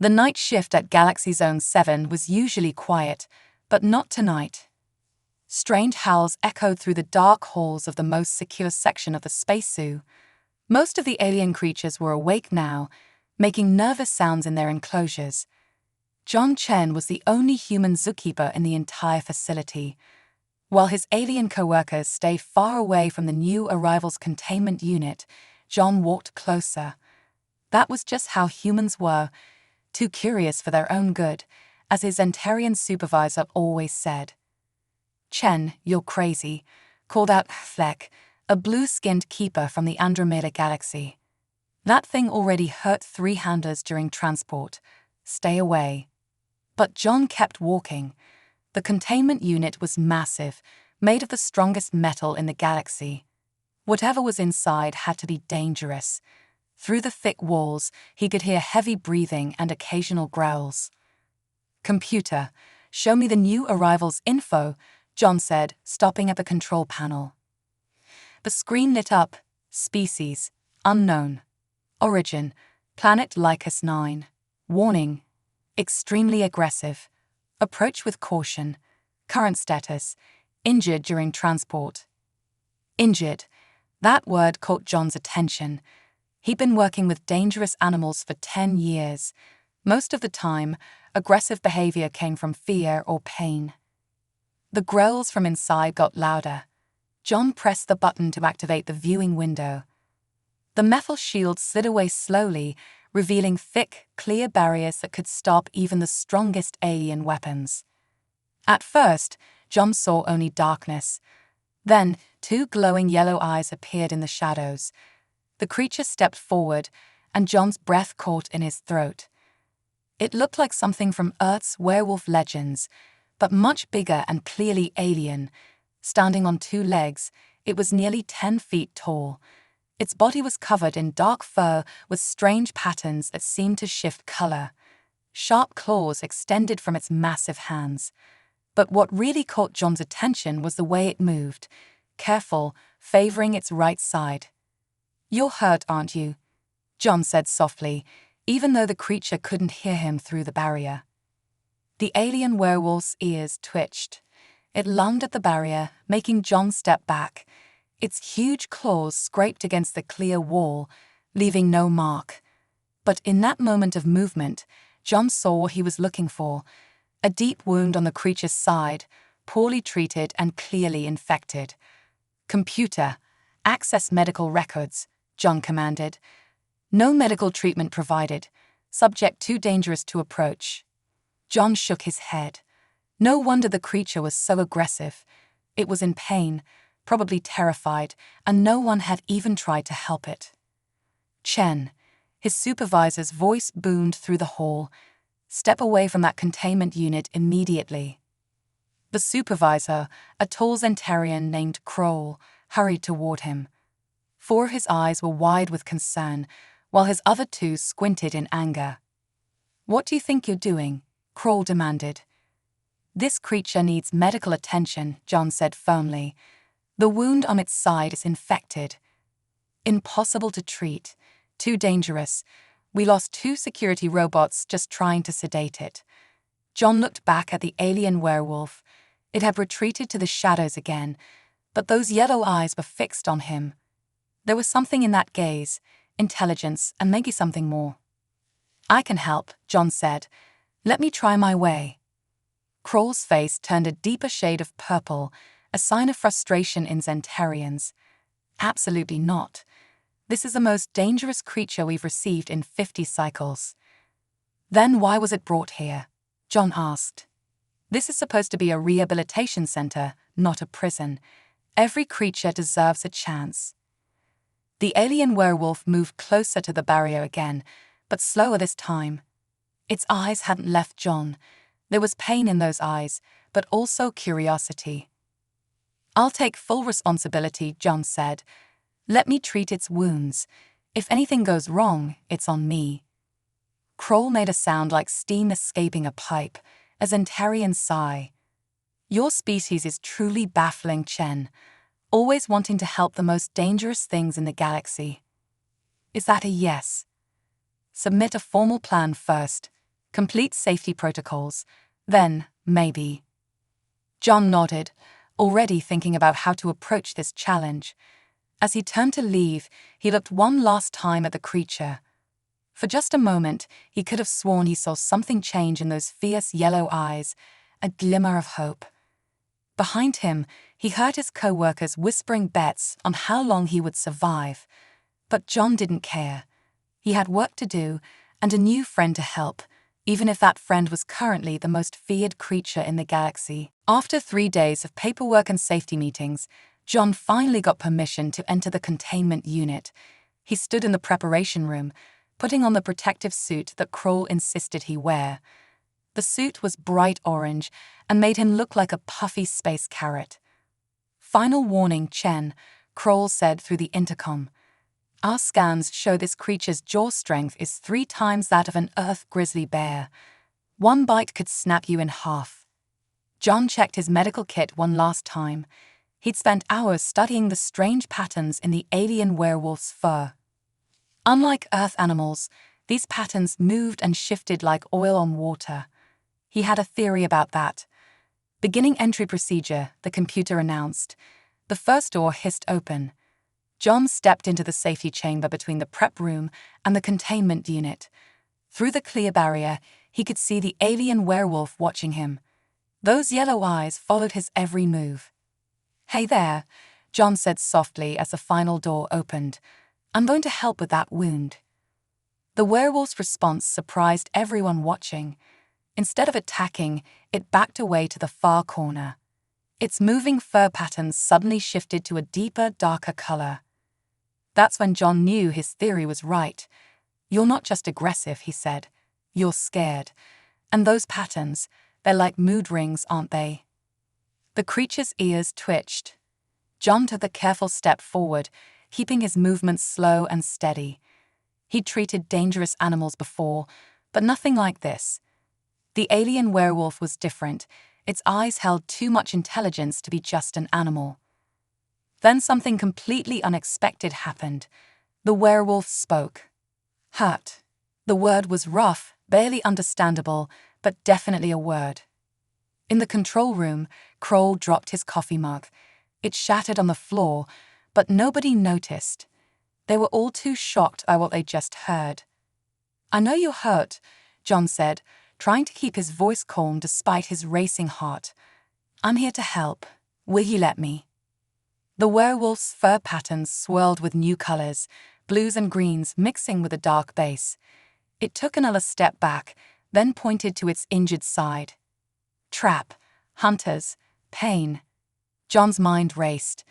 The night shift at Galaxy Zone 7 was usually quiet, but not tonight. Strange howls echoed through the dark halls of the most secure section of the space zoo. Most of the alien creatures were awake now, making nervous sounds in their enclosures. John Chen was the only human zookeeper in the entire facility. While his alien co-workers stayed far away from the new arrival's containment unit, John walked closer. That was just how humans were, too curious for their own good, as his Zentarian supervisor always said. "Chen, you're crazy," called out Fleck, a blue-skinned keeper from the Andromeda Galaxy. "That thing already hurt 3 handlers during transport. Stay away." But John kept walking. The containment unit was massive, made of the strongest metal in the galaxy. Whatever was inside had to be dangerous. Through the thick walls, he could hear heavy breathing and occasional growls. "Computer, show me the new arrival's info," John said, stopping at the control panel. The screen lit up. Species, unknown. Origin, planet Lycus 9. Warning, extremely aggressive. Approach with caution. Current status, injured during transport. Injured. That word caught John's attention. He'd been working with dangerous animals for 10 years. Most of the time, aggressive behavior came from fear or pain. The growls from inside got louder. John pressed the button to activate the viewing window. The metal shield slid away slowly, revealing thick, clear barriers that could stop even the strongest alien weapons. At first, John saw only darkness. Then, 2 glowing yellow eyes appeared in the shadows. The creature stepped forward, and John's breath caught in his throat. It looked like something from Earth's werewolf legends, but much bigger and clearly alien. Standing on 2 legs, it was nearly 10 feet tall. Its body was covered in dark fur with strange patterns that seemed to shift color. Sharp claws extended from its massive hands. But what really caught John's attention was the way it moved, careful, favoring its right side. "You're hurt, aren't you?" John said softly, even though the creature couldn't hear him through the barrier. The alien werewolf's ears twitched. It lunged at the barrier, making John step back. Its huge claws scraped against the clear wall, leaving no mark. But in that moment of movement, John saw what he was looking for: a deep wound on the creature's side, poorly treated and clearly infected. "Computer, access medical records," John commanded. "No medical treatment provided. Subject too dangerous to approach." John shook his head. No wonder the creature was so aggressive. It was in pain, probably terrified, and no one had even tried to help it. "Chen," his supervisor's voice boomed through the hall. "Step away from that containment unit immediately." The supervisor, a tall Zentarian named Kroll, hurried toward him. 4 of his eyes were wide with concern, while his other 2 squinted in anger. "What do you think you're doing?" Kroll demanded. "This creature needs medical attention," John said firmly. "The wound on its side is infected. Impossible to treat. Too dangerous. We lost 2 security robots just trying to sedate it." John looked back at the alien werewolf. It had retreated to the shadows again, but those yellow eyes were fixed on him. There was something in that gaze, intelligence, and maybe something more. "I can help," John said. "Let me try my way." Kroll's face turned a deeper shade of purple, a sign of frustration in Zentarians. "Absolutely not. This is the most dangerous creature we've received in 50 cycles." "Then why was it brought here?" John asked. "This is supposed to be a rehabilitation center, not a prison. Every creature deserves a chance." The alien werewolf moved closer to the barrier again, but slower this time. Its eyes hadn't left John. There was pain in those eyes, but also curiosity. "I'll take full responsibility," John said. "Let me treat its wounds. If anything goes wrong, it's on me." Kroll made a sound like steam escaping a pipe, a Zentarian sigh. "Your species is truly baffling, Chen. Always wanting to help the most dangerous things in the galaxy." "Is that a yes?" "Submit a formal plan first," Complete safety protocols. Then, maybe. John nodded, already thinking about how to approach this challenge. As he turned to leave, he looked one last time at the creature. For just a moment, he could have sworn he saw something change in those fierce yellow eyes, a glimmer of hope. Behind him, he heard his co-workers whispering bets on how long he would survive. But John didn't care. He had work to do and a new friend to help, even if that friend was currently the most feared creature in the galaxy. After 3 days of paperwork and safety meetings, John finally got permission to enter the containment unit. He stood in the preparation room, putting on the protective suit that Kroll insisted he wear. The suit was bright orange and made him look like a puffy space carrot. "Final warning, Chen," Kroll said through the intercom. "Our scans show this creature's jaw strength is 3 times that of an Earth grizzly bear. 1 bite could snap you in half." John checked his medical kit one last time. He'd spent hours studying the strange patterns in the alien werewolf's fur. Unlike Earth animals, these patterns moved and shifted like oil on water. He had a theory about that. "Beginning entry procedure," the computer announced. The first door hissed open. John stepped into the safety chamber between the prep room and the containment unit. Through the clear barrier, he could see the alien werewolf watching him. Those yellow eyes followed his every move. "Hey there," John said softly as the final door opened. "I'm going to help with that wound." The werewolf's response surprised everyone watching. Instead of attacking, it backed away to the far corner. Its moving fur patterns suddenly shifted to a deeper, darker color. That's when John knew his theory was right. "You're not just aggressive," he said. "You're scared. And those patterns, they're like mood rings, aren't they?" The creature's ears twitched. John took a careful step forward, keeping his movements slow and steady. He'd treated dangerous animals before, but nothing like this. The alien werewolf was different. Its eyes held too much intelligence to be just an animal. Then something completely unexpected happened. The werewolf spoke. "Hurt." The word was rough, barely understandable, but definitely a word. In the control room, Kroll dropped his coffee mug. It shattered on the floor, but nobody noticed. They were all too shocked by what they just heard. "I know you're hurt," John said, trying to keep his voice calm despite his racing heart. "I'm here to help. Will you let me?" The werewolf's fur patterns swirled with new colors, blues and greens mixing with a dark base. It took another step back, then pointed to its injured side. Trap, hunters, pain. John's mind raced.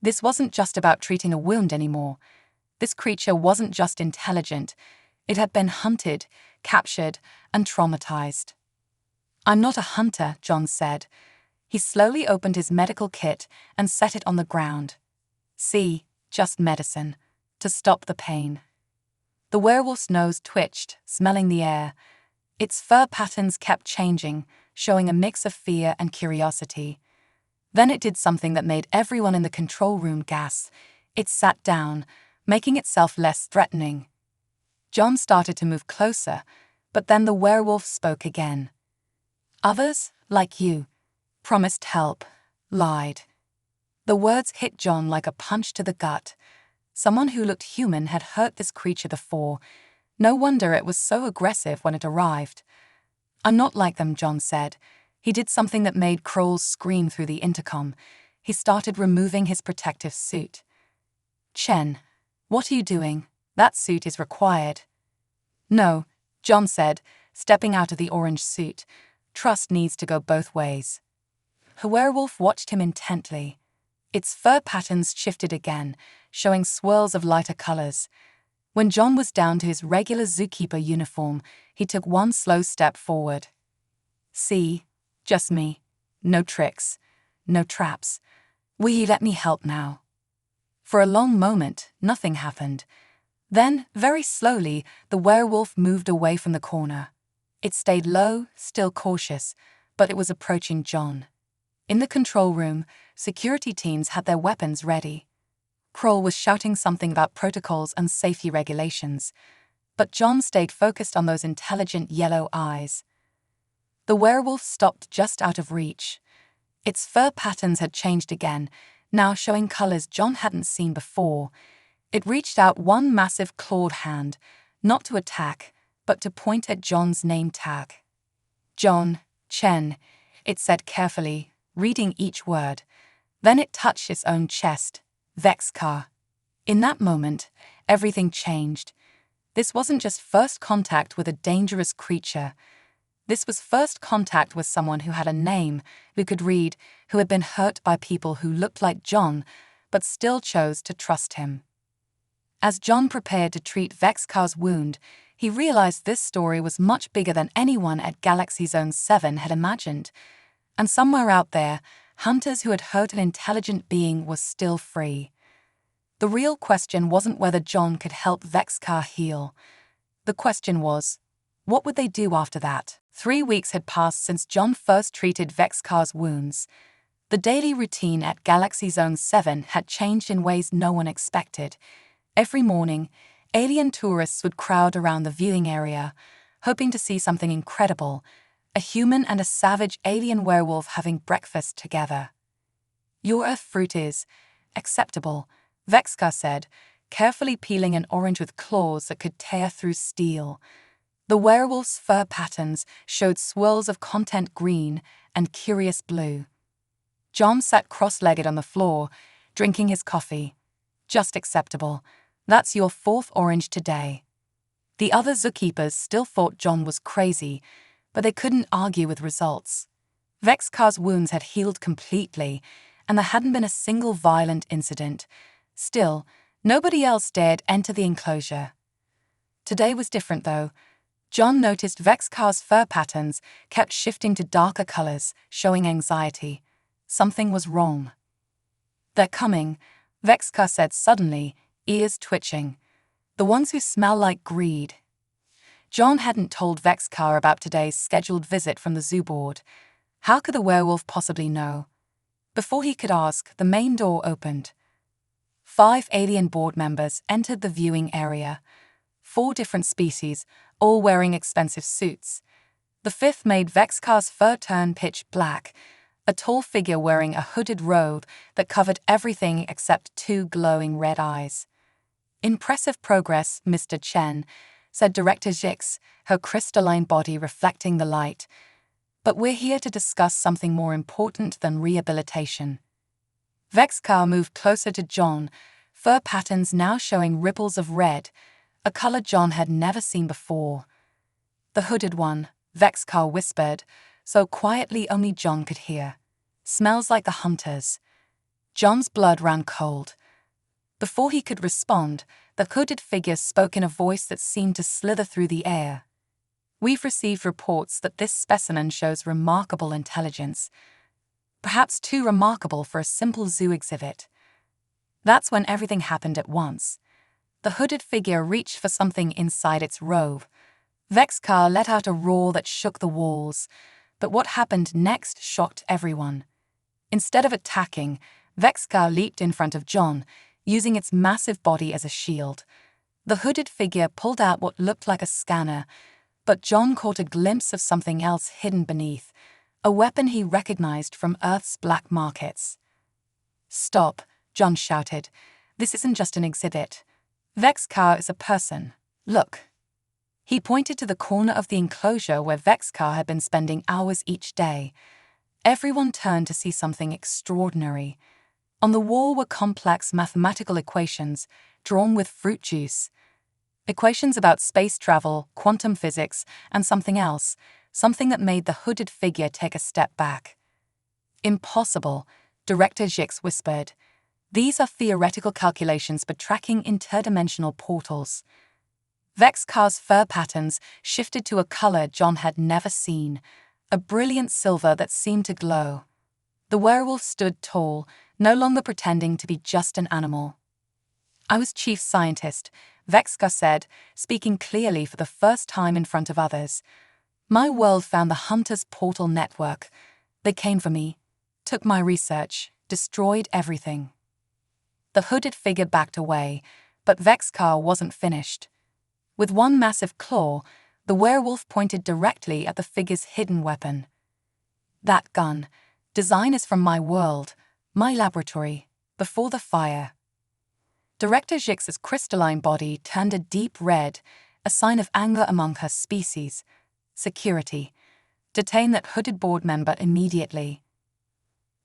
This wasn't just about treating a wound anymore. This creature wasn't just intelligent. It had been hunted, captured, and traumatized. "I'm not a hunter," John said. He slowly opened his medical kit and set it on the ground. "See, just medicine, to stop the pain." The werewolf's nose twitched, smelling the air. Its fur patterns kept changing, showing a mix of fear and curiosity. Then it did something that made everyone in the control room gasp. It sat down, making itself less threatening. John started to move closer, but then the werewolf spoke again. "Others, like you, promised help, lied." The words hit John like a punch to the gut. Someone who looked human had hurt this creature before. No wonder it was so aggressive when it arrived. "I'm not like them," John said. He did something that made Kroll scream through the intercom. He started removing his protective suit. "Chen, what are you doing? That suit is required." "No," John said, stepping out of the orange suit. "Trust needs to go both ways." The werewolf watched him intently. Its fur patterns shifted again, showing swirls of lighter colors. When John was down to his regular Zookeeper uniform, he took one slow step forward. "See, just me. No tricks. No traps. Will you let me help now?" For a long moment, nothing happened. Then, very slowly, the werewolf moved away from the corner. It stayed low, still cautious, but it was approaching John. In the control room, security teams had their weapons ready. Kroll was shouting something about protocols and safety regulations. but John stayed focused on those intelligent yellow eyes. The werewolf stopped just out of reach. Its fur patterns had changed again, now showing colors John hadn't seen before. It reached out one massive clawed hand, not to attack, but to point at John's name tag. John, Chen, it said carefully, reading each word. Then it touched its own chest, Vexcar. In that moment, everything changed. This wasn't just first contact with a dangerous creature. This was first contact with someone who had a name, who could read, who had been hurt by people who looked like John, but still chose to trust him. As John prepared to treat Vexcar's wound, he realized this story was much bigger than anyone at Galaxy Zone 7 had imagined. And somewhere out there, hunters who had hurt an intelligent being were still free. The real question wasn't whether John could help Vexcar heal. The question was, what would they do after that? 3 weeks had passed since John first treated Vexcar's wounds. The daily routine at Galaxy Zone 7 had changed in ways no one expected. Every morning, alien tourists would crowd around the viewing area, hoping to see something incredible, a human and a savage alien werewolf having breakfast together. "Your Earth fruit is acceptable," Vexcar said, carefully peeling an orange with claws that could tear through steel. The werewolf's fur patterns showed swirls of content green and curious blue. John sat cross-legged on the floor, drinking his coffee. "Just acceptable. That's your 4th orange today." The other zookeepers still thought John was crazy, but they couldn't argue with results. Vexcar's wounds had healed completely, and there hadn't been a single violent incident. Still, nobody else dared enter the enclosure. Today was different, though. John noticed Vexcar's fur patterns kept shifting to darker colors, showing anxiety. Something was wrong. "They're coming," Vexcar said suddenly, ears twitching. "The ones who smell like greed." John hadn't told Vexcar about today's scheduled visit from the zoo board. How could the werewolf possibly know? Before he could ask, the main door opened. 5 alien board members entered the viewing area. 4 different species, all wearing expensive suits. The 5th made Vexcar's fur turn pitch black, a tall figure wearing a hooded robe that covered everything except 2 glowing red eyes. "Impressive progress, Mr. Chen," said Director Jix, her crystalline body reflecting the light. "But we're here to discuss something more important than rehabilitation." Vexcar moved closer to John, fur patterns now showing ripples of red, a color John had never seen before. "The hooded one," Vexcar whispered, so quietly only John could hear. "Smells like the hunters." John's blood ran cold. Before he could respond, the hooded figure spoke in a voice that seemed to slither through the air. "We've received reports that this specimen shows remarkable intelligence. Perhaps too remarkable for a simple zoo exhibit." That's when everything happened at once. The hooded figure reached for something inside its robe. Vexcar let out a roar that shook the walls, but what happened next shocked everyone. Instead of attacking, Vexcar leaped in front of John, using its massive body as a shield. The hooded figure pulled out what looked like a scanner, but John caught a glimpse of something else hidden beneath, a weapon he recognized from Earth's black markets. "Stop," John shouted. "This isn't just an exhibit. Vexcar is a person. Look." He pointed to the corner of the enclosure where Vexcar had been spending hours each day. Everyone turned to see something extraordinary. On the wall were complex mathematical equations drawn with fruit juice. Equations about space travel, quantum physics, and something else, something that made the hooded figure take a step back. "Impossible," Director Jix whispered. "These are theoretical calculations for tracking interdimensional portals." Vexcar's fur patterns shifted to a color John had never seen, a brilliant silver that seemed to glow. The werewolf stood tall, no longer pretending to be just an animal. "I was chief scientist," Vexcar said, speaking clearly for the first time in front of others. "My world found the Hunter's portal network. They came for me, took my research, destroyed everything." The hooded figure backed away, but Vexcar wasn't finished. With one massive claw, the werewolf pointed directly at the figure's hidden weapon. "That gun. Design is from my world, my laboratory, before the fire." Director Jix's crystalline body turned a deep red, a sign of anger among her species. "Security. Detain that hooded board member immediately."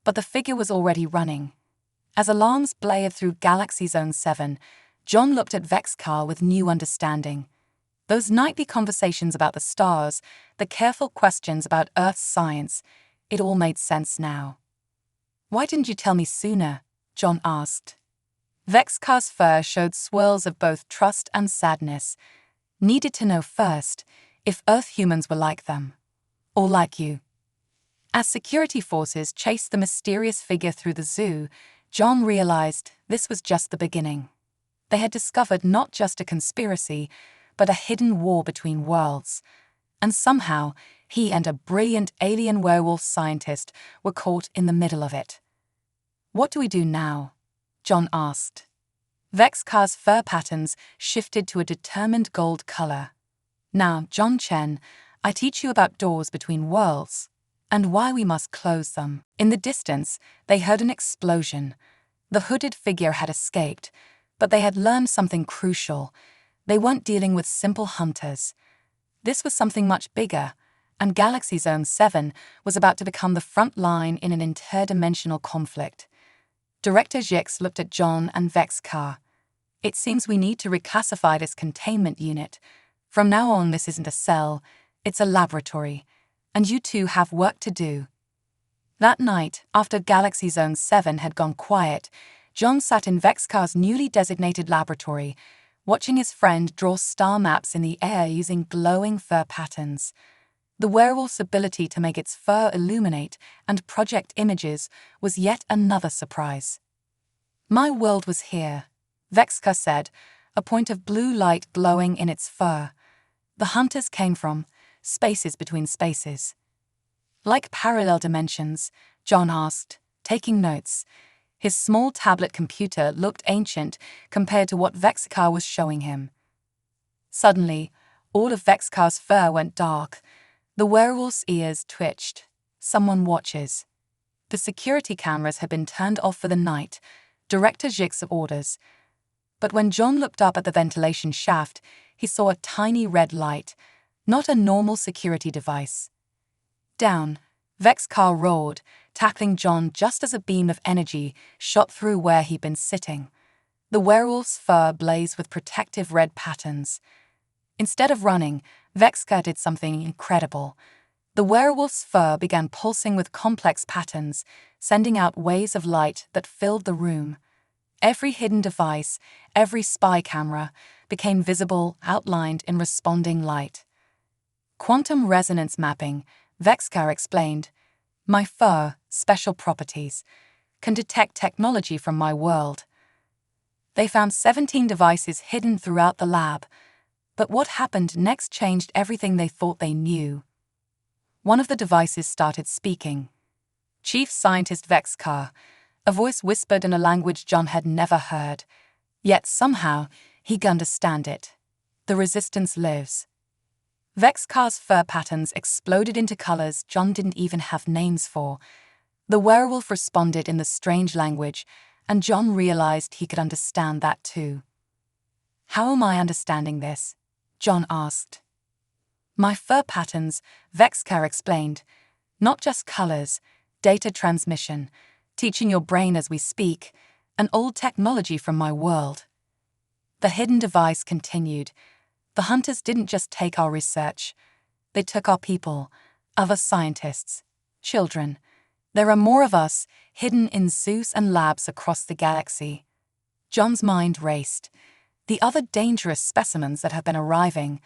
But the figure was already running. As alarms blared through Galaxy Zone 7, John looked at Vexcar with new understanding. Those nightly conversations about the stars, the careful questions about Earth's science, it all made sense now. "Why didn't you tell me sooner?" John asked. Vexcar's fur showed swirls of both trust and sadness. "Needed to know first if Earth humans were like them. Or like you." As security forces chased the mysterious figure through the zoo, John realized this was just the beginning. They had discovered not just a conspiracy, but a hidden war between worlds. And somehow, he and a brilliant alien werewolf scientist were caught in the middle of it. "What do we do now?" John asked. Vexcar's fur patterns shifted to a determined gold color. "Now, John Chen, I teach you about doors between worlds, and why we must close them." In the distance, they heard an explosion. The hooded figure had escaped, but they had learned something crucial. They weren't dealing with simple hunters. This was something much bigger, and Galaxy Zone 7 was about to become the front line in an interdimensional conflict. Director Jix looked at John and Vexcar. "It seems we need to reclassify this containment unit. From now on, this isn't a cell, it's a laboratory, and you two have work to do." That night, after Galaxy Zone 7 had gone quiet, John sat in Vexcar's newly designated laboratory, watching his friend draw star maps in the air using glowing fur patterns. The werewolf's ability to make its fur illuminate and project images was yet another surprise. "My world was here," Vexcar said, a point of blue light glowing in its fur. "The hunters came from spaces between spaces." "Like parallel dimensions?" John asked, taking notes. His small tablet computer looked ancient compared to what Vexcar was showing him. Suddenly, all of Vexcar's fur went dark. The werewolf's ears twitched. "Someone watches." The security cameras had been turned off for the night. Director Jix orders. But when John looked up at the ventilation shaft, he saw a tiny red light, not a normal security device. "Down," Vexcar roared, tackling John just as a beam of energy shot through where he'd been sitting. The werewolf's fur blazed with protective red patterns. Instead of running, Vexcar did something incredible. The werewolf's fur began pulsing with complex patterns, sending out waves of light that filled the room. Every hidden device, every spy camera, became visible, outlined in responding light. "Quantum resonance mapping," Vexcar explained. "My fur, special properties, can detect technology from my world." They found 17 devices hidden throughout the lab. But what happened next changed everything they thought they knew. One of the devices started speaking. "Chief Scientist Vexcar," a voice whispered in a language John had never heard. Yet somehow, he could understand it. "The resistance lives." Vexcar's fur patterns exploded into colors John didn't even have names for. The werewolf responded in the strange language, and John realized he could understand that too. "How am I understanding this?" John asked. "My fur patterns," Vexcar explained. "Not just colors, data transmission, teaching your brain as we speak, an old technology from my world." The hidden device continued. "The hunters didn't just take our research. They took our people, other scientists, children. There are more of us, hidden in zoos and labs across the galaxy." John's mind raced. The other dangerous specimens that have been arriving.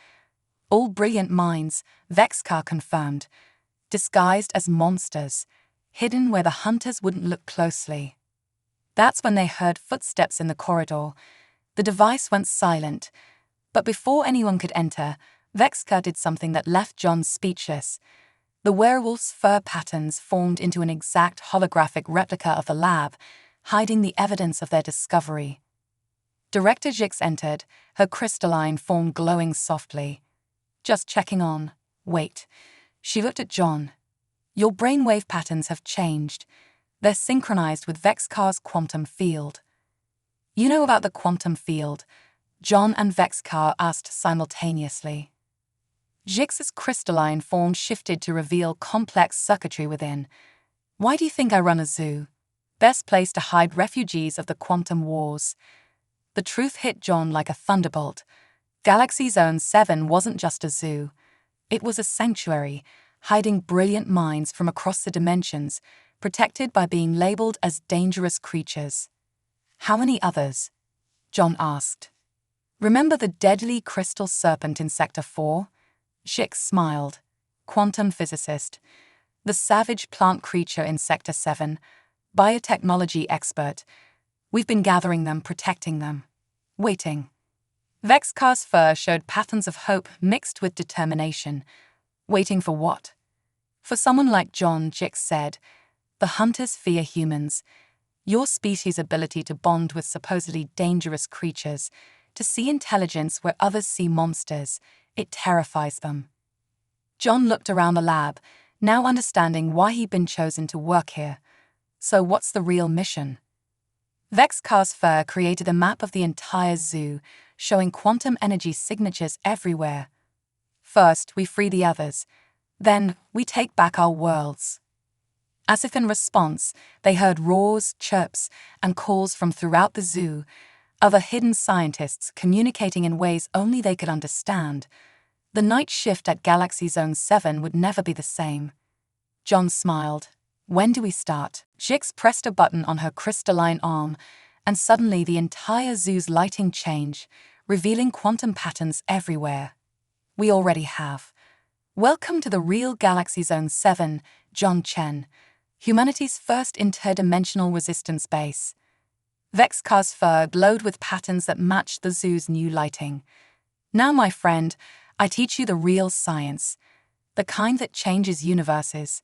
All brilliant minds, Vexcar confirmed, disguised as monsters, hidden where the hunters wouldn't look closely. That's when they heard footsteps in the corridor. The device went silent, but before anyone could enter, Vexcar did something that left John speechless. The werewolf's fur patterns formed into an exact holographic replica of the lab, hiding the evidence of their discovery. Director Jix entered, her crystalline form glowing softly. Just checking on. Wait. She looked at John. Your brainwave patterns have changed. They're synchronized with Vexcar's quantum field. You know about the quantum field? John and Vexcar asked simultaneously. Jix's crystalline form shifted to reveal complex circuitry within. Why do you think I run a zoo? Best place to hide refugees of the quantum wars. The truth hit John like a thunderbolt. Galaxy Zone 7 wasn't just a zoo. It was a sanctuary, hiding brilliant minds from across the dimensions, protected by being labeled as dangerous creatures. How many others? John asked. Remember the deadly crystal serpent in Sector 4? Jix smiled. Quantum physicist. The savage plant creature in Sector 7. Biotechnology expert. We've been gathering them, protecting them. Waiting. Vexcar's fur showed patterns of hope mixed with determination. Waiting for what? For someone like John, Jix said. The hunters fear humans. Your species' ability to bond with supposedly dangerous creatures, to see intelligence where others see monsters, it terrifies them. John looked around the lab, now understanding why he'd been chosen to work here. So what's the real mission? Vexcar's fur created a map of the entire zoo, showing quantum energy signatures everywhere. First, we free the others. Then, we take back our worlds. As if in response, they heard roars, chirps, and calls from throughout the zoo, other hidden scientists communicating in ways only they could understand. The night shift at Galaxy Zone 7 would never be the same. John smiled. When do we start? Jix pressed a button on her crystalline arm, and suddenly the entire zoo's lighting changed, revealing quantum patterns everywhere. We already have. Welcome to the real Galaxy Zone 7, John Chen, humanity's first interdimensional resistance base. Vexcar's fur glowed with patterns that matched the zoo's new lighting. Now, my friend, I teach you the real science, the kind that changes universes.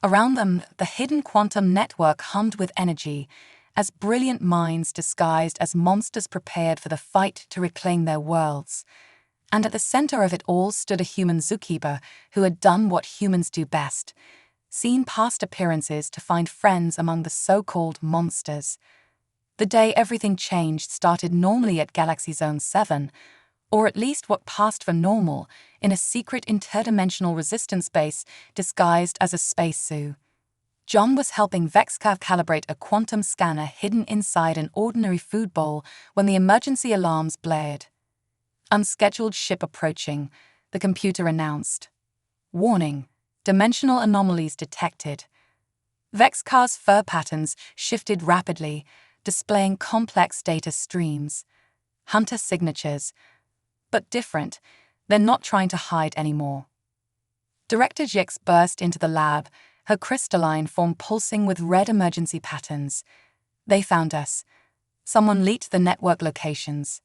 Around them, the hidden quantum network hummed with energy, as brilliant minds disguised as monsters prepared for the fight to reclaim their worlds. And at the center of it all stood a human zookeeper who had done what humans do best, seen past appearances to find friends among the so-called monsters. The day everything changed started normally at Galaxy Zone 7, or at least what passed for normal, in a secret interdimensional resistance base disguised as a space zoo. John was helping Vexcar calibrate a quantum scanner hidden inside an ordinary food bowl when the emergency alarms blared. Unscheduled ship approaching, the computer announced. Warning, dimensional anomalies detected. Vexcar's fur patterns shifted rapidly, displaying complex data streams. Hunter signatures. But different, they're not trying to hide anymore. Director Jix burst into the lab, her crystalline form pulsing with red emergency patterns. They found us. Someone leaked the network locations.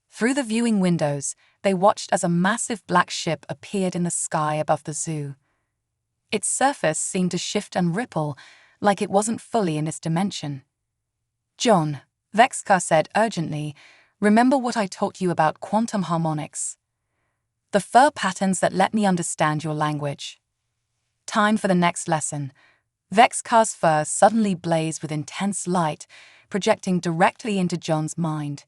Through the viewing windows, they watched as a massive black ship appeared in the sky above the zoo. Its surface seemed to shift and ripple, like it wasn't fully in this dimension. John, Vexcar said urgently, remember what I taught you about quantum harmonics. The fur patterns that let me understand your language. Time for the next lesson. Vexcar's fur suddenly blazed with intense light, projecting directly into John's mind.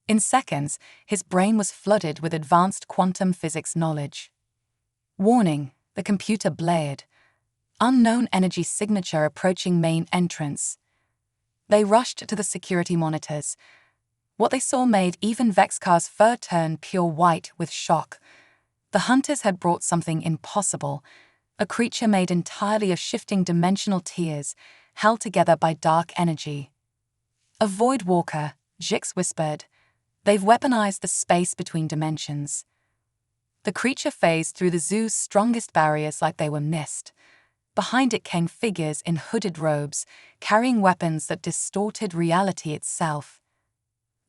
In seconds, his brain was flooded with advanced quantum physics knowledge. Warning, the computer blared. Unknown energy signature approaching main entrance. They rushed to the security monitors. What they saw made even Vexcar's fur turn pure white with shock. The hunters had brought something impossible, a creature made entirely of shifting dimensional tiers, held together by dark energy. A void walker, Jix whispered. They've weaponized the space between dimensions. The creature phased through the zoo's strongest barriers like they were mist. Behind it came figures in hooded robes, carrying weapons that distorted reality itself.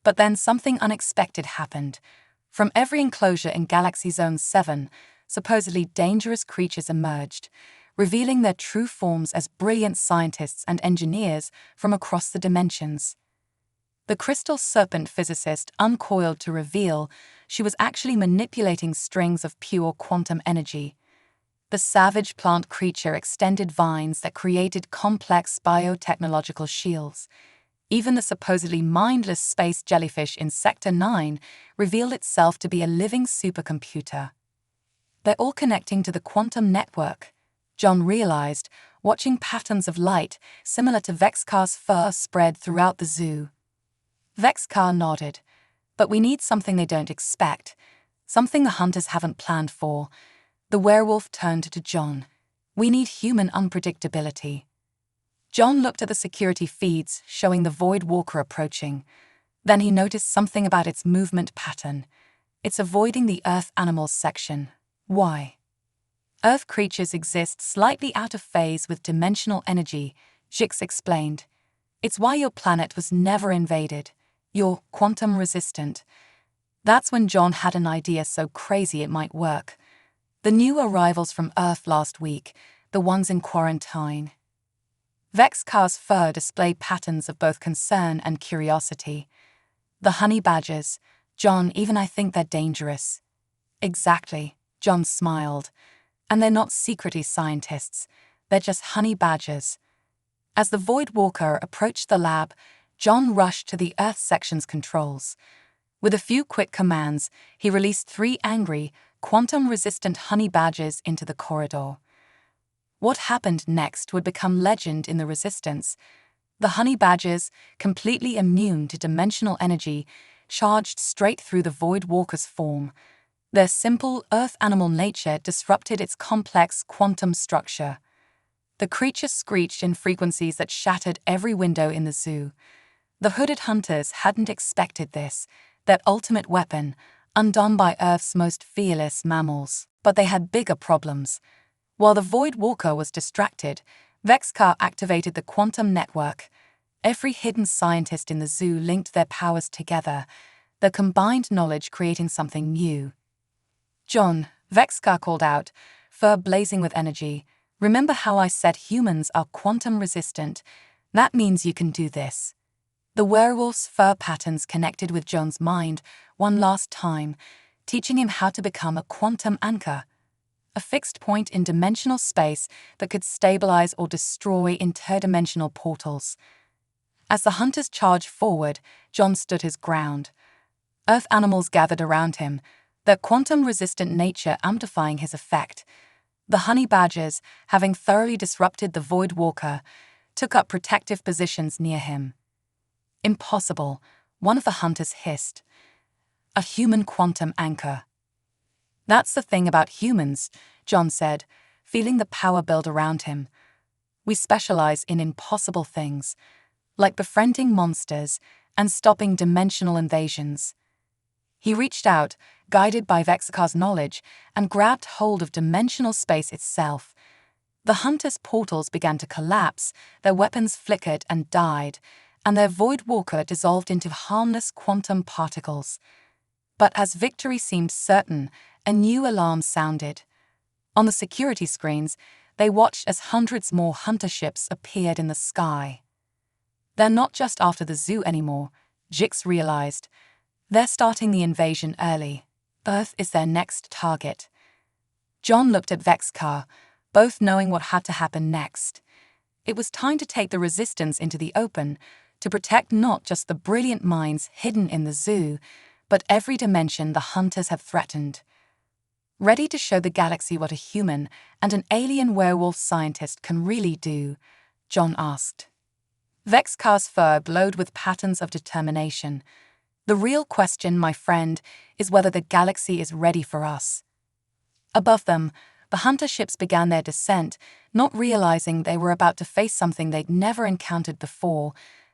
But then something unexpected happened. From every enclosure in Galaxy Zone 7, supposedly dangerous creatures emerged, revealing their true forms as brilliant scientists and engineers from across the dimensions. The crystal serpent physicist uncoiled to reveal she was actually manipulating strings of pure quantum energy. The savage plant creature extended vines that created complex biotechnological shields. Even the supposedly mindless space jellyfish in Sector 9 revealed itself to be a living supercomputer. They're all connecting to the quantum network, John realized, watching patterns of light similar to Vexcar's fur spread throughout the zoo. Vexcar nodded. But we need something they don't expect, something the hunters haven't planned for. The werewolf turned to John. We need human unpredictability. John looked at the security feeds showing the Void Walker approaching. Then he noticed something about its movement pattern. It's avoiding the Earth animals section. Why? Earth creatures exist slightly out of phase with dimensional energy, Jix explained. It's why your planet was never invaded. You're quantum resistant. That's when John had an idea so crazy it might work. The new arrivals from Earth last week, the ones in quarantine. Vexcar's fur displayed patterns of both concern and curiosity. The honey badgers, John, even I think they're dangerous. Exactly, John smiled. And they're not secretly scientists, they're just honey badgers. As the Void Walker approached the lab, John rushed to the Earth section's controls. With a few quick commands, he released 3 angry, quantum-resistant honey badgers into the corridor. What happened next would become legend in the Resistance. The honey badgers, completely immune to dimensional energy, charged straight through the Void Walker's form. Their simple Earth animal nature disrupted its complex quantum structure. The creature screeched in frequencies that shattered every window in the zoo. The hooded hunters hadn't expected this, their ultimate weapon, undone by Earth's most fearless mammals. But they had bigger problems. While the Void Walker was distracted, Vexcar activated the quantum network. Every hidden scientist in the zoo linked their powers together, their combined knowledge creating something new. John, Vexcar called out, fur blazing with energy. Remember how I said humans are quantum resistant? That means you can do this. The werewolf's fur patterns connected with John's mind one last time, teaching him how to become a quantum anchor, a fixed point in dimensional space that could stabilize or destroy interdimensional portals. As the hunters charged forward, John stood his ground. Earth animals gathered around him, their quantum-resistant nature amplifying his effect. The honey badgers, having thoroughly disrupted the Void Walker, took up protective positions near him. Impossible, one of the hunters hissed. A human quantum anchor. That's the thing about humans, John said, feeling the power build around him. We specialize in impossible things, like befriending monsters and stopping dimensional invasions. He reached out, guided by Vexcar's knowledge, and grabbed hold of dimensional space itself. The hunters' portals began to collapse, their weapons flickered and died, and their Void Walker dissolved into harmless quantum particles. But as victory seemed certain, a new alarm sounded. On the security screens, they watched as hundreds more hunter ships appeared in the sky. They're not just after the zoo anymore, Jix realized. They're starting the invasion early. Earth is their next target. John looked at Vexcar, both knowing what had to happen next. It was time to take the Resistance into the open, to protect not just the brilliant minds hidden in the zoo, but every dimension the hunters have threatened. Ready to show the galaxy what a human and an alien werewolf scientist can really do? John asked. Vexcar's fur glowed with patterns of determination. The real question, my friend, is whether the galaxy is ready for us. Above them, the hunter ships began their descent, not realizing they were about to face something they'd never encountered before,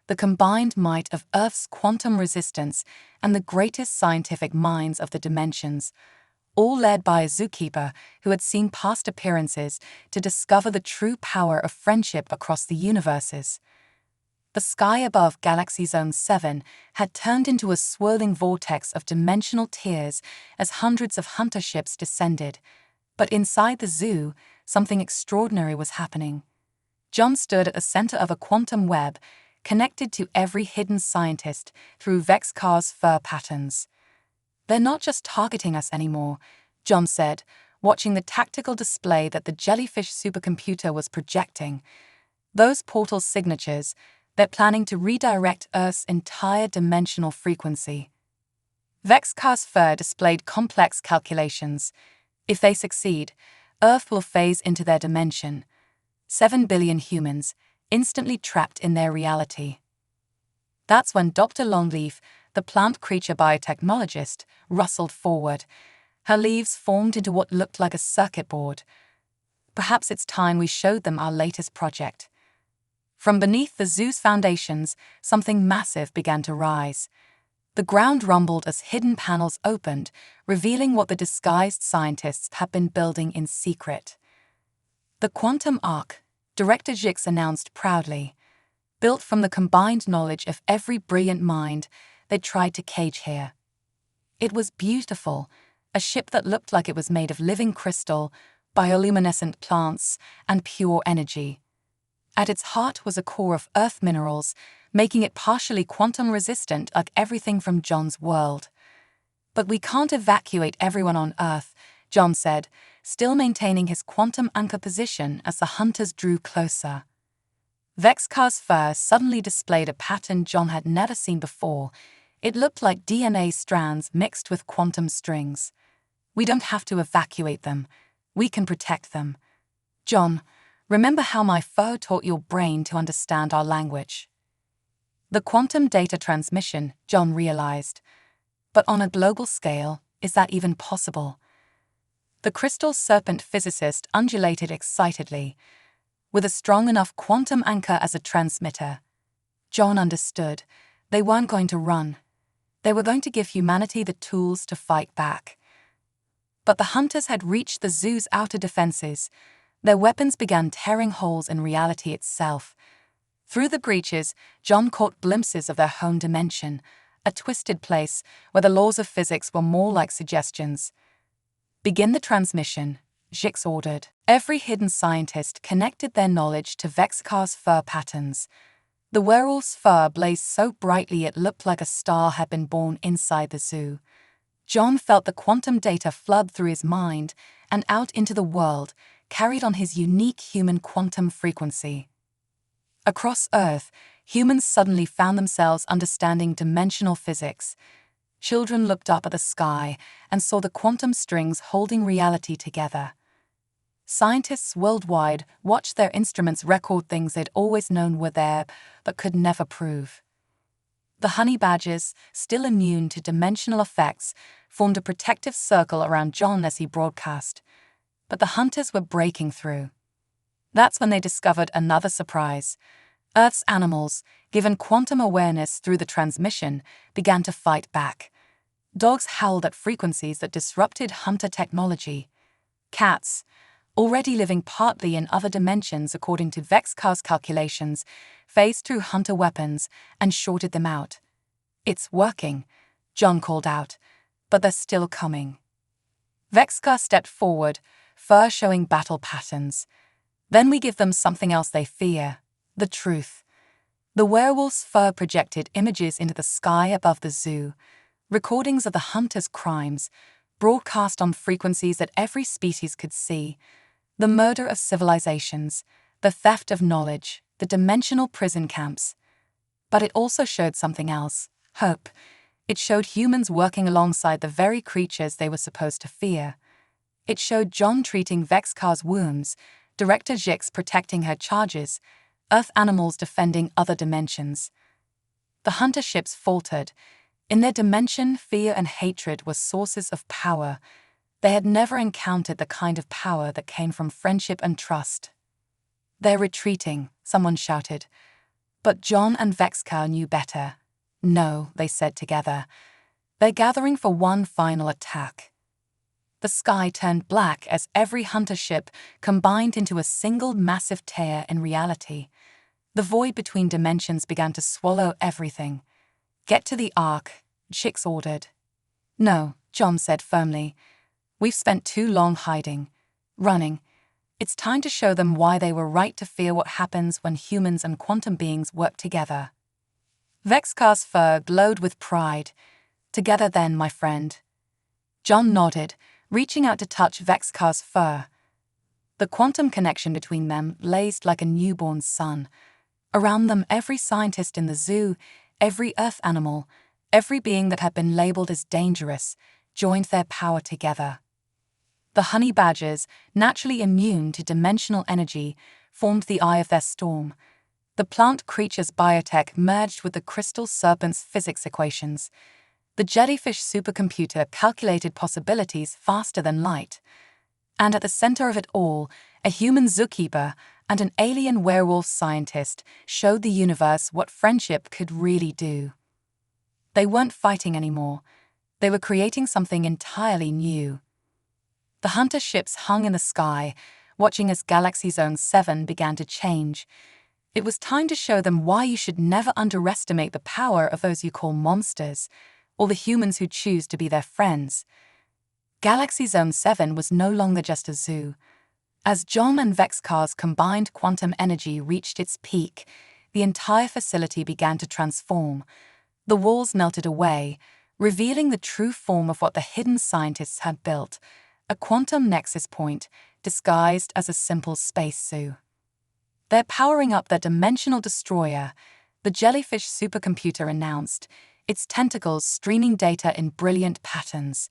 the combined might of Earth's quantum resistance and the greatest scientific minds of the dimensions, all led by a zookeeper who had seen past appearances to discover the true power of friendship across the universes. The sky above Galaxy Zone 7 had turned into a swirling vortex of dimensional tears as hundreds of hunter ships descended. But inside the zoo, something extraordinary was happening. John stood at the center of a quantum web, connected to every hidden scientist through Vexcar's fur patterns. "They're not just targeting us anymore," John said, watching the tactical display that the jellyfish supercomputer was projecting. "Those portal signatures, they're planning to redirect Earth's entire dimensional frequency." Vexcar's fur displayed complex calculations. If they succeed, Earth will phase into their dimension. 7 billion humans, instantly trapped in their reality. That's when Dr. Longleaf, the plant creature biotechnologist, rustled forward. Her leaves formed into what looked like a circuit board. "Perhaps it's time we showed them our latest project." From beneath the zoo's foundations, something massive began to rise. The ground rumbled as hidden panels opened, revealing what the disguised scientists had been building in secret. "The Quantum Ark," Director Jix announced proudly. "Built from the combined knowledge of every brilliant mind they tried to cage here." It was beautiful, a ship that looked like it was made of living crystal, bioluminescent plants, and pure energy. At its heart was a core of Earth minerals, making it partially quantum-resistant like everything from John's world. "But we can't evacuate everyone on Earth," John said, still maintaining his quantum anchor position as the hunters drew closer. Vexcar's fur suddenly displayed a pattern John had never seen before. It looked like DNA strands mixed with quantum strings. "We don't have to evacuate them. We can protect them. John, remember how my fur taught your brain to understand our language?" The quantum data transmission, John realized. But on a global scale, is that even possible? The crystal serpent physicist undulated excitedly. "With a strong enough quantum anchor as a transmitter." John understood. They weren't going to run. They were going to give humanity the tools to fight back. But the hunters had reached the zoo's outer defenses. Their weapons began tearing holes in reality itself. Through the breaches, John caught glimpses of their home dimension, a twisted place where the laws of physics were more like suggestions. "Begin the transmission," Jix ordered. Every hidden scientist connected their knowledge to Vexcar's fur patterns. The werewolf's fur blazed so brightly it looked like a star had been born inside the zoo. John felt the quantum data flood through his mind and out into the world, carried on his unique human quantum frequency. Across Earth, humans suddenly found themselves understanding dimensional physics. Children looked up at the sky and saw the quantum strings holding reality together. Scientists worldwide watched their instruments record things they'd always known were there, but could never prove. The honey badgers, still immune to dimensional effects, formed a protective circle around John as he broadcast. But the hunters were breaking through. That's when they discovered another surprise. Earth's animals, given quantum awareness through the transmission, began to fight back. Dogs howled at frequencies that disrupted hunter technology. Cats, already living partly in other dimensions according to Vexcar's calculations, phased through hunter weapons and shorted them out. "It's working," John called out, "but they're still coming." Vexcar stepped forward, fur showing battle patterns. "Then we give them something else they fear, the truth." The werewolf's fur projected images into the sky above the zoo, recordings of the hunter's crimes, broadcast on frequencies that every species could see. The murder of civilizations, the theft of knowledge, the dimensional prison camps. But it also showed something else, hope. It showed humans working alongside the very creatures they were supposed to fear. It showed John treating Vexcar's wounds, Director Jix protecting her charges, Earth animals defending other dimensions. The hunter ships faltered. In their dimension, fear and hatred were sources of power. They had never encountered the kind of power that came from friendship and trust. "They're retreating," someone shouted. But John and Vexcar knew better. "No," they said together. "They're gathering for one final attack." The sky turned black as every hunter ship combined into a single massive tear in reality. The void between dimensions began to swallow everything. "Get to the Ark," Jix ordered. "No," John said firmly. "We've spent too long hiding, running. It's time to show them why they were right to fear what happens when humans and quantum beings work together." Vexcar's fur glowed with pride. Together then, my friend. John nodded, reaching out to touch Vexcar's fur. The quantum connection between them blazed like a newborn sun. Around them, every scientist in the zoo, every earth animal, every being that had been labeled as dangerous, joined their power together. The honey badgers, naturally immune to dimensional energy, formed the eye of their storm. The plant creature's biotech merged with the crystal serpent's physics equations. The jellyfish supercomputer calculated possibilities faster than light. And at the center of it all, a human zookeeper and an alien werewolf scientist showed the universe what friendship could really do. They weren't fighting anymore. They were creating something entirely new. The hunter ships hung in the sky, watching as Galaxy Zone 7 began to change. It was time to show them why you should never underestimate the power of those you call monsters, or the humans who choose to be their friends. Galaxy Zone 7 was no longer just a zoo. As John and Vexcar's combined quantum energy reached its peak, the entire facility began to transform. The walls melted away, revealing the true form of what the hidden scientists had built, a quantum nexus point disguised as a simple space zoo. They're powering up their dimensional destroyer, the jellyfish supercomputer announced, its tentacles streaming data in brilliant patterns.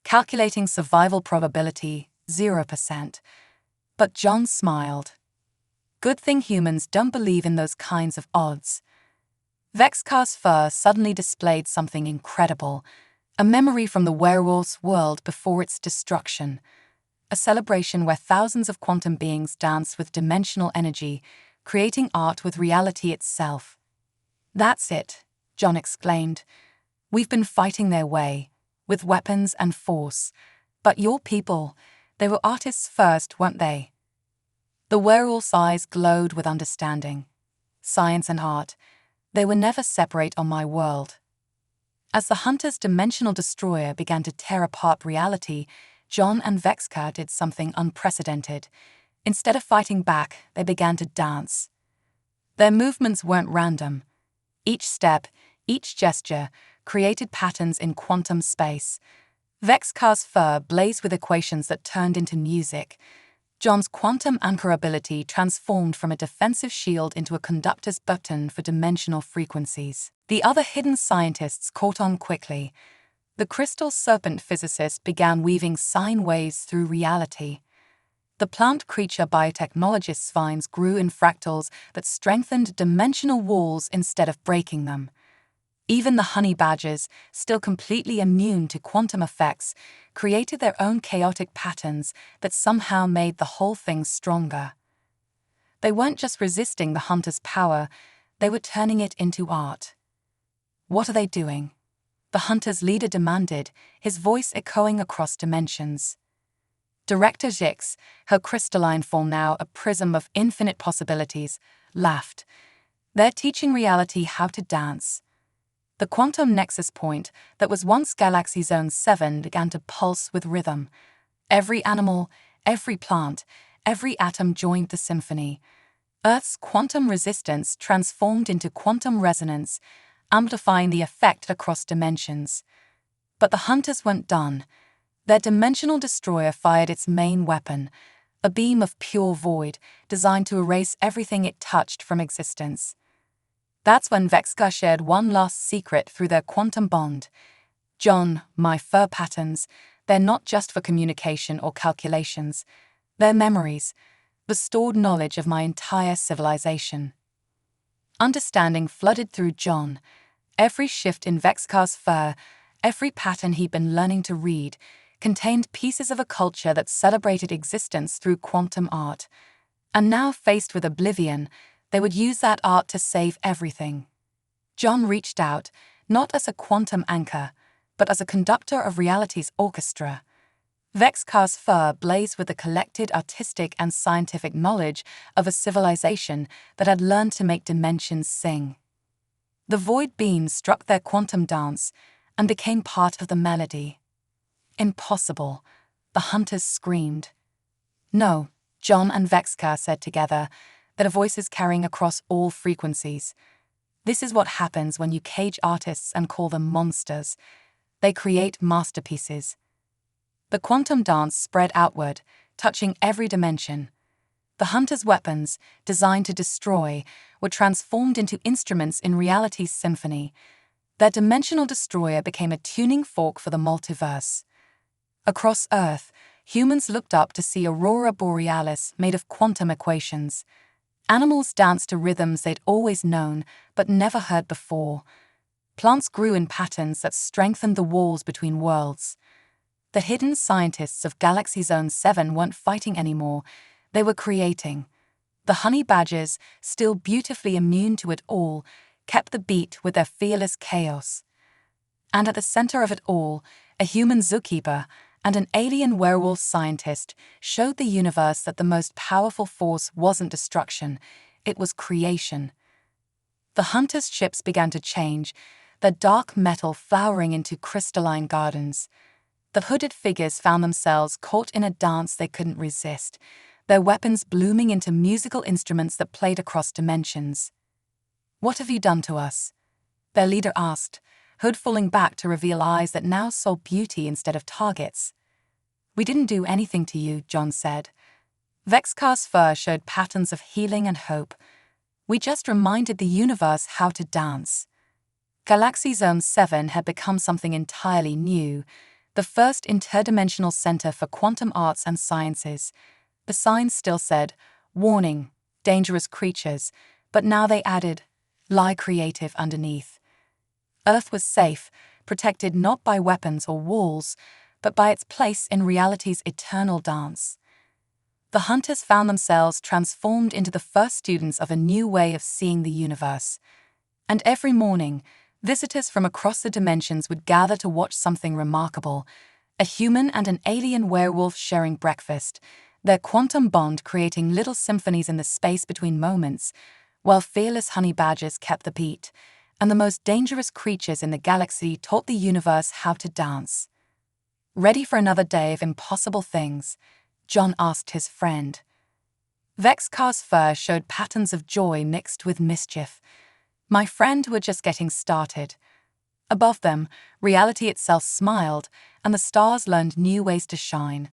Calculating survival probability, 0%. But John smiled. Good thing humans don't believe in those kinds of odds. Vexcar's fur suddenly displayed something incredible, a memory from the werewolf's world before its destruction. A celebration where thousands of quantum beings danced with dimensional energy, creating art with reality itself. That's it, John exclaimed. We've been fighting their way, with weapons and force. But your people, they were artists first, weren't they? The werewolf's eyes glowed with understanding. Science and art, they were never separate on my world. As the hunter's dimensional destroyer began to tear apart reality, John and Vexcar did something unprecedented. Instead of fighting back, they began to dance. Their movements weren't random. Each step, each gesture, created patterns in quantum space. Vexcar's fur blazed with equations that turned into music. John's quantum anchorability transformed from a defensive shield into a conductor's button for dimensional frequencies. The other hidden scientists caught on quickly. The crystal serpent physicist began weaving sine waves through reality. The plant creature biotechnologist's vines grew in fractals that strengthened dimensional walls instead of breaking them. Even the honey badgers, still completely immune to quantum effects, created their own chaotic patterns that somehow made the whole thing stronger. They weren't just resisting the hunter's power, they were turning it into art. What are they doing? The hunter's leader demanded, his voice echoing across dimensions. Director Jix, her crystalline form now a prism of infinite possibilities, laughed. They're teaching reality how to dance. The quantum nexus point that was once Galaxy Zone 7 began to pulse with rhythm. Every animal, every plant, every atom joined the symphony. Earth's quantum resistance transformed into quantum resonance, amplifying the effect across dimensions. But the hunters weren't done. Their dimensional destroyer fired its main weapon, a beam of pure void designed to erase everything it touched from existence. That's when Vexcar shared one last secret through their quantum bond. John, my fur patterns, they're not just for communication or calculations. They're memories, the stored knowledge of my entire civilization. Understanding flooded through John. Every shift in Vexcar's fur, every pattern he'd been learning to read, contained pieces of a culture that celebrated existence through quantum art. And now faced with oblivion, they would use that art to save everything. John reached out, not as a quantum anchor, but as a conductor of reality's orchestra. Vexcar's fur blazed with the collected artistic and scientific knowledge of a civilization that had learned to make dimensions sing. The void beams struck their quantum dance and became part of the melody. Impossible, the hunters screamed. No, John and Vexcar said together, their voices carrying across all frequencies. This is what happens when you cage artists and call them monsters. They create masterpieces. The quantum dance spread outward, touching every dimension. The hunter's weapons, designed to destroy, were transformed into instruments in reality's symphony. Their dimensional destroyer became a tuning fork for the multiverse. Across Earth, humans looked up to see aurora borealis made of quantum equations. Animals danced to rhythms they'd always known but never heard before. Plants grew in patterns that strengthened the walls between worlds. The hidden scientists of Galaxy Zone 7 weren't fighting anymore, they were creating. The honey badgers, still beautifully immune to it all, kept the beat with their fearless chaos. And at the center of it all, a human zookeeper and an alien werewolf scientist showed the universe that the most powerful force wasn't destruction, it was creation. The hunters' ships began to change, their dark metal flowering into crystalline gardens. The hooded figures found themselves caught in a dance they couldn't resist, their weapons blooming into musical instruments that played across dimensions. "What have you done to us?" their leader asked, hood falling back to reveal eyes that now saw beauty instead of targets. "We didn't do anything to you," John said. Vexcar's fur showed patterns of healing and hope. "We just reminded the universe how to dance." Galaxy Zone 7 had become something entirely new, the first interdimensional center for quantum arts and sciences. The signs still said, "Warning, dangerous creatures," but now they added, "Lie creative" underneath. Earth was safe, protected not by weapons or walls, but by its place in reality's eternal dance. The hunters found themselves transformed into the first students of a new way of seeing the universe. And every morning, visitors from across the dimensions would gather to watch something remarkable: a human and an alien werewolf sharing breakfast, their quantum bond creating little symphonies in the space between moments, while fearless honey badgers kept the beat, and the most dangerous creatures in the galaxy taught the universe how to dance. "Ready for another day of impossible things?" John asked his friend. Vexcar's fur showed patterns of joy mixed with mischief. "My friend, we're just getting started." Above them, reality itself smiled, and the stars learned new ways to shine.